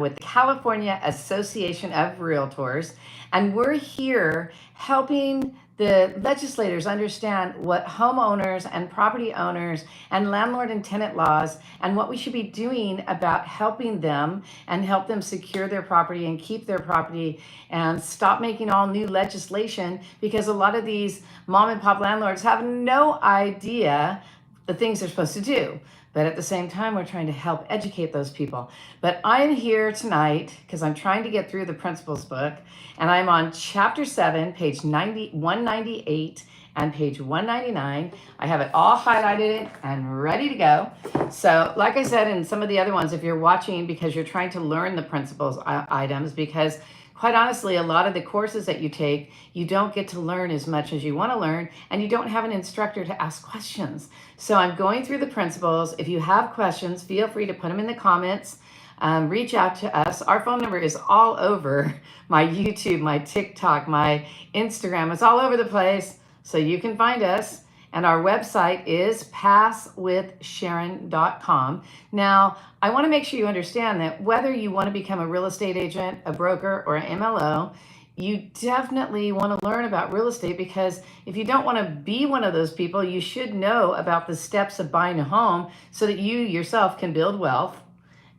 with the California Association of Realtors, and we're here helping the legislators understand what homeowners and property owners and landlord and tenant laws and what we should be doing about helping them and help them secure their property and keep their property and stop making all new legislation, because a lot of these mom and pop landlords have no idea the things they're supposed to do. But at the same time, we're trying to help educate those people. But I'm here tonight because I'm trying to get through the principles book, and I'm on chapter 7, page 198 and page 199. I have it all highlighted and ready to go. So like I said in some of the other ones, if you're watching because you're trying to learn the principles items, because quite honestly, a lot of the courses that you take, you don't get to learn as much as you want to learn, and you don't have an instructor to ask questions. So I'm going through the principles. If you have questions, feel free to put them in the comments. Reach out to us. Our phone number is all over my YouTube, my TikTok, my Instagram. It's all over the place, so you can find us. And our website is passwithsharon.com. Now, I want to make sure you understand that whether you want to become a real estate agent, a broker, or an MLO, you definitely want to learn about real estate, because if you don't want to be one of those people, you should know about the steps of buying a home so that you yourself can build wealth.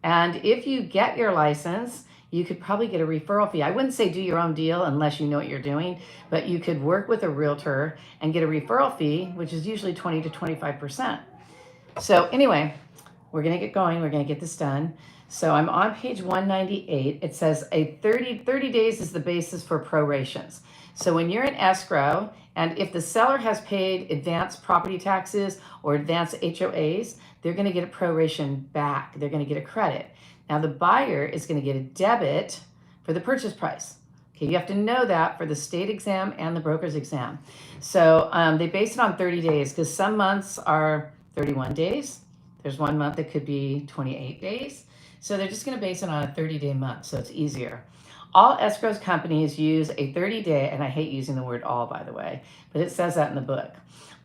And if you get your license, you could probably get a referral fee. I wouldn't say do your own deal unless you know what you're doing, but you could work with a realtor and get a referral fee, which is usually 20 to 25%. So anyway, we're going to get going. We're going to get this done. So I'm on page 198. It says 30 days is the basis for prorations. So when you're in escrow, and if the seller has paid advanced property taxes or advanced HOAs, they're going to get a proration back. They're going to get a credit. Now the buyer is going to get a debit for the purchase price. Okay, you have to know that for the state exam and the broker's exam. So they base it on 30 days because some months are 31 days. There's one month that could be 28 days. So they're just going to base it on a 30-day month, so it's easier. All escrow companies use a 30-day, and I hate using the word all, by the way, but it says that in the book.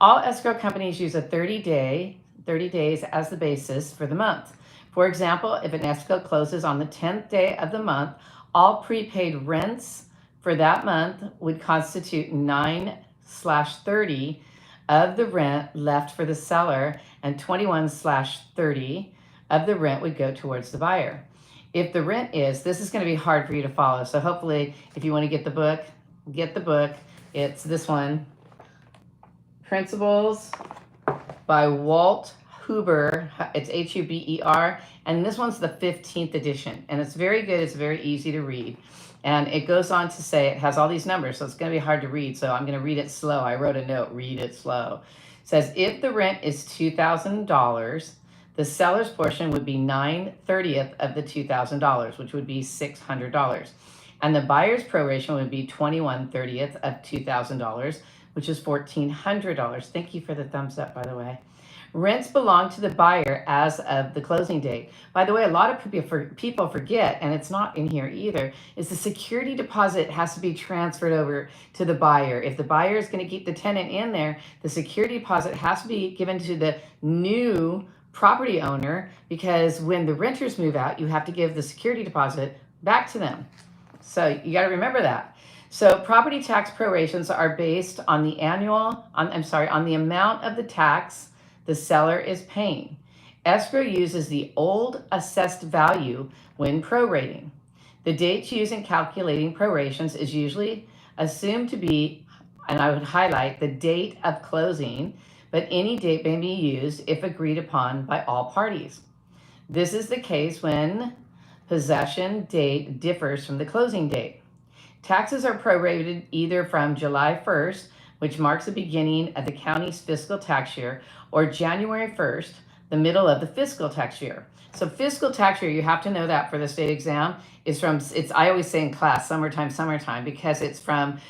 All escrow companies use a 30 days as the basis for the month. For example, if an escrow closes on the 10th day of the month, all prepaid rents for that month would constitute 9/30 of the rent left for the seller, and 21/30 of the rent would go towards the buyer. If the rent is, this is going to be hard for you to follow, so hopefully if you want to get the book, get the book. It's this one, Principles by Walt Huber. It's Huber, and this one's the 15th edition, and it's very good. It's very easy to read, and it goes on to say it has all these numbers, so it's going to be hard to read, so I'm going to read it slow. I wrote a note, read it slow. It says if the rent is $2,000, the seller's portion would be 9/30 of the $2,000, which would be $600, and the buyer's proration would be 21/30 of $2,000, which is $1,400. Thank you for the thumbs up, by the way. Rents belong to the buyer as of the closing date. By the way, a lot of people forget, and it's not in here either, is the security deposit has to be transferred over to the buyer. If the buyer is going to keep the tenant in there, the security deposit has to be given to the new property owner, because when the renters move out, you have to give the security deposit back to them. So you got to remember that. So property tax prorations are based on the on the amount of the tax the seller is paying. Escrow uses the old assessed value when prorating. The dates used in calculating prorations is usually assumed to be, and I would highlight, the date of closing, but any date may be used if agreed upon by all parties. This is the case when possession date differs from the closing date. Taxes are prorated either from July 1st, which marks the beginning of the county's fiscal tax year, or January 1st, the middle of the fiscal tax year. So fiscal tax year, you have to know that for the state exam, is from, I always say in class, summertime, because it's from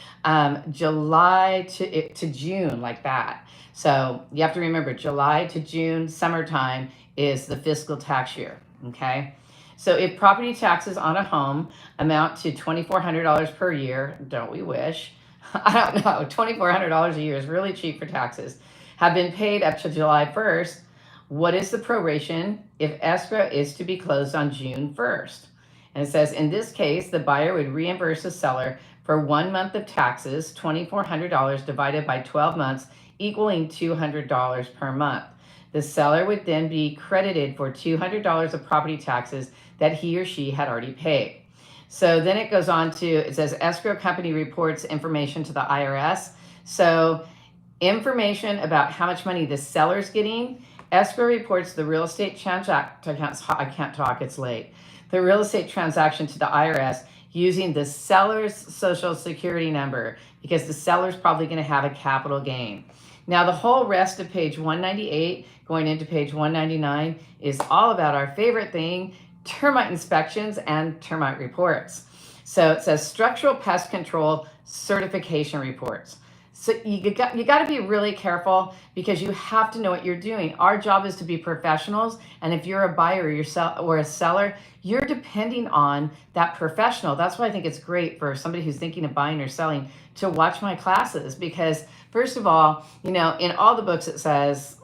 July to June, like that. So you have to remember, July to June, summertime is the fiscal tax year, okay? So if property taxes on a home amount to $2,400 per year, don't we wish? I don't know, $2,400 a year is really cheap for taxes, have been paid up to July 1st, what is the proration if escrow is to be closed on June 1st? And it says, in this case, the buyer would reimburse the seller for 1 month of taxes, $2,400 divided by 12 months, equaling $200 per month. The seller would then be credited for $200 of property taxes that he or she had already paid. So then it goes on to, it says, escrow company reports information to the IRS. So information about how much money the seller's getting. Escrow reports the real estate transaction. I can't talk, it's late. The real estate transaction to the IRS using the seller's social security number, because the seller's probably going to have a capital gain. Now, the whole rest of page 198 going into page 199 is all about our favorite thing, termite inspections and termite reports. So it says structural pest control certification reports. So you got to be really careful, because you have to know what you're doing. Our job is to be professionals, and if you're a buyer or a seller, you're depending on that professional. That's why I think it's great for somebody who's thinking of buying or selling to watch my classes, because first of all, in all the books it says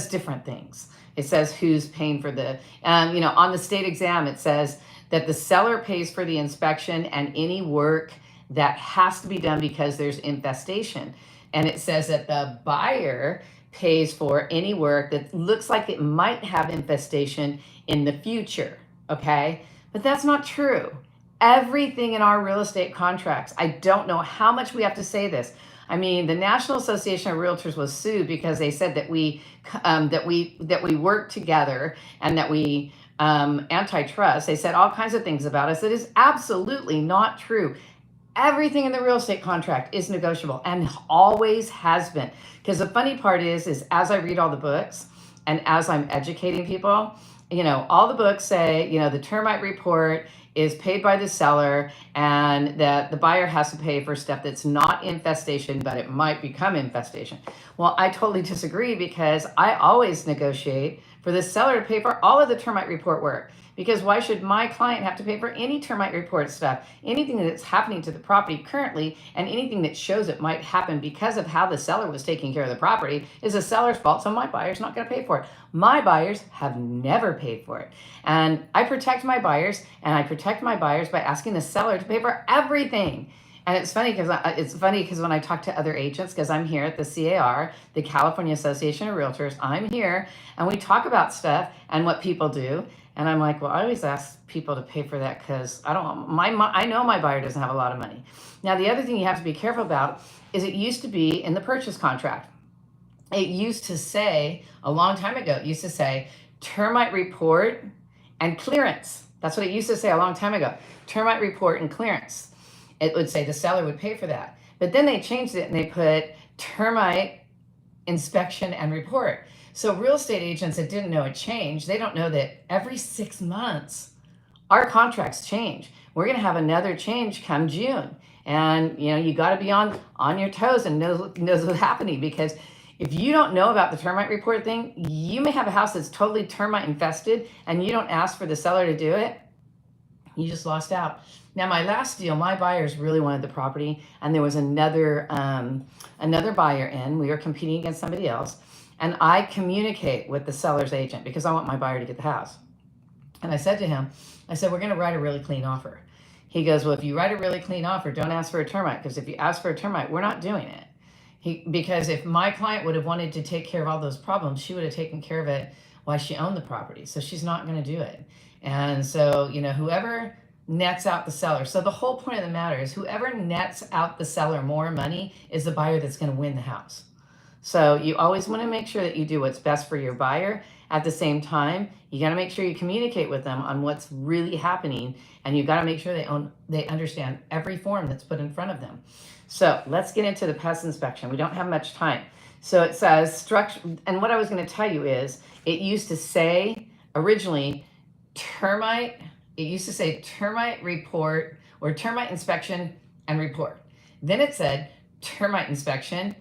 different things. It says who's paying for the, on the state exam it says that the seller pays for the inspection and any work that has to be done because there's infestation. And it says that the buyer pays for any work that looks like it might have infestation in the future, okay? But that's not true. Everything in our real estate contracts, I don't know how much we have to say this. I mean, the National Association of Realtors was sued because they said that we work together and that we antitrust. They said all kinds of things about us that is absolutely not true. Everything in the real estate contract is negotiable and always has been. Because the funny part is as I read all the books and as I'm educating people, all the books say, the termite report is paid by the seller and that the buyer has to pay for stuff that's not infestation, but it might become infestation. Well, I totally disagree, because I always negotiate for the seller to pay for all of the termite report work. Because why should my client have to pay for any termite report stuff? Anything that's happening to the property currently and anything that shows it might happen because of how the seller was taking care of the property is the seller's fault, so my buyer's not going to pay for it. My buyers have never paid for it. And I protect my buyers, and I protect my buyers by asking the seller to pay for everything. And it's funny because when I talk to other agents, because I'm here at the CAR, the California Association of Realtors, I'm here and we talk about stuff and what people do. And I'm like, well, I always ask people to pay for that because I know my buyer doesn't have a lot of money. Now, the other thing you have to be careful about is it used to be in the purchase contract. It used to say a long time ago, it used to say termite report and clearance. That's what it used to say a long time ago, termite report and clearance. It would say the seller would pay for that. But then they changed it and they put termite inspection and report. So real estate agents that didn't know it changed, they don't know that every 6 months, our contracts change. We're going to have another change come June. And, you got to be on your toes and knows what's happening, because if you don't know about the termite report thing, you may have a house that's totally termite infested and you don't ask for the seller to do it. You just lost out. Now, my last deal, my buyers really wanted the property, and there was another buyer in. We were competing against somebody else, and I communicate with the seller's agent because I want my buyer to get the house. And I said to him, we're going to write a really clean offer. He goes, well, if you write a really clean offer, don't ask for a termite, because if you ask for a termite, we're not doing it. Because if my client would have wanted to take care of all those problems, she would have taken care of it while she owned the property. So she's not going to do it. And so, whoever nets out the seller. So the whole point of the matter is whoever nets out the seller more money is the buyer that's going to win the house. So you always want to make sure that you do what's best for your buyer. At the same time, you got to make sure you communicate with them on what's really happening, and you got to make sure they understand every form that's put in front of them. So let's get into the pest inspection. We don't have much time. So it says structure, and what I was going to tell you is it used to say originally termite report or termite inspection and report. Then it said termite inspection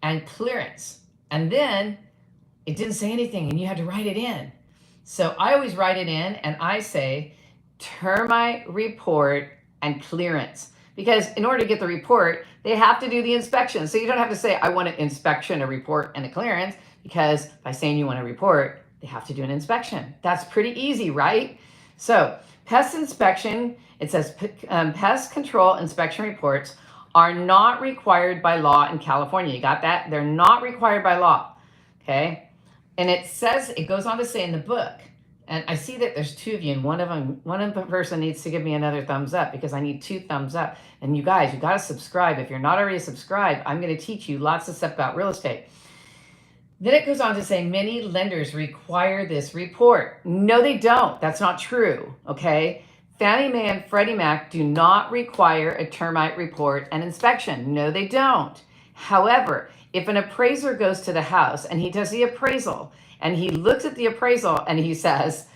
and clearance. And then it didn't say anything and you had to write it in. So I always write it in and I say termite report and clearance. Because in order to get the report, they have to do the inspection. So you don't have to say, I want an inspection, a report, and a clearance, because by saying you want a report, they have to do an inspection. That's pretty easy, right? So Pest inspection, it says pest control inspection reports are not required by law in California. You got that? They're not required by law. Okay. And it says, it goes on to say in the book, and I see that there's two of you, and one of the person needs to give me another thumbs up because I need 2 thumbs up. And you guys, you got to subscribe. If you're not already subscribed, I'm going to teach you lots of stuff about real estate. Then it goes on to say many lenders require this report. No, they don't. That's not true. Okay. Fannie Mae and Freddie Mac do not require a termite report and inspection. No, they don't. However, if an appraiser goes to the house and he does the appraisal and he looks at the appraisal and he says,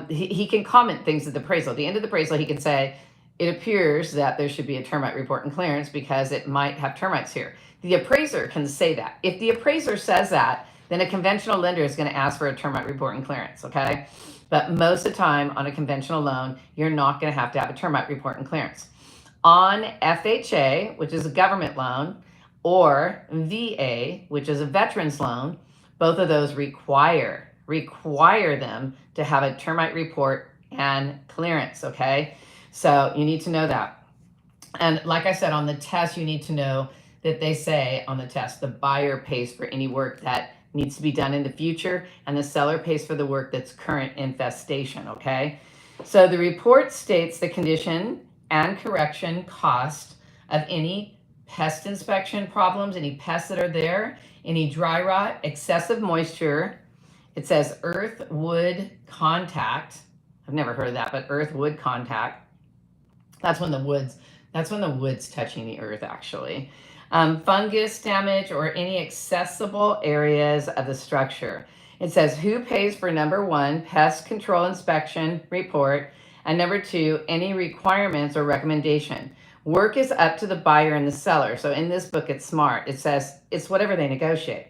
he can comment things at the appraisal. At the end of the appraisal, he can say, it appears that there should be a termite report and clearance because it might have termites here. The appraiser can say that. If the appraiser says that, then a conventional lender is going to ask for a termite report and clearance, okay? But most of the time on a conventional loan, you're not going to have a termite report and clearance. On FHA, which is a government loan, or VA, which is a veteran's loan, both of those require them to have a termite report and clearance, okay? So you need to know that. And like I said, on the test, you need to know that they say on the test, the buyer pays for any work that needs to be done in the future, and the seller pays for the work that's current infestation, okay? So the report states the condition and correction cost of any pest inspection problems, any pests that are there, any dry rot, excessive moisture. It says earth wood contact. I've never heard of that, but earth wood contact. That's when the wood's touching the earth, actually. Fungus damage or any accessible areas of the structure. It says who pays for number 1, pest control inspection report, and number 2, any requirements or recommendation. Work is up to the buyer and the seller. So in this book, it's smart. It says it's whatever they negotiate.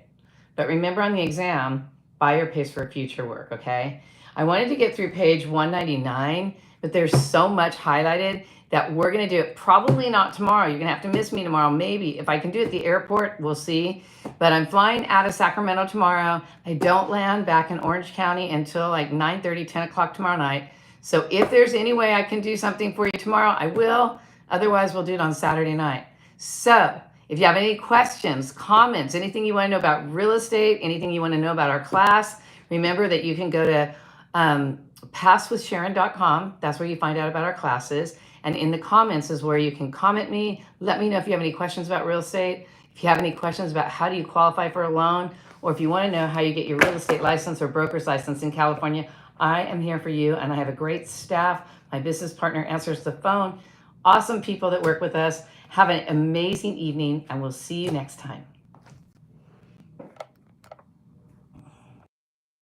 But remember on the exam, buyer pays for future work, okay? I wanted to get through page 199, but there's so much highlighted that we're going to do it probably not tomorrow. You're going to have to miss me tomorrow. Maybe if I can do it at the airport, we'll see. But I'm flying out of Sacramento tomorrow. I don't land back in Orange County until like 9:30, 10 o'clock tomorrow night. So if there's any way I can do something for you tomorrow, I will. Otherwise, we'll do it on Saturday night. So if you have any questions, comments, anything you want to know about real estate, anything you want to know about our class, remember that you can go to passwithsharon.com. That's where you find out about our classes. And in the comments is where you can comment me. Let me know if you have any questions about real estate. If you have any questions about how do you qualify for a loan, or if you want to know how you get your real estate license or broker's license in California, I am here for you. And I have a great staff. My business partner answers the phone. Awesome people that work with us. Have an amazing evening, and we'll see you next time.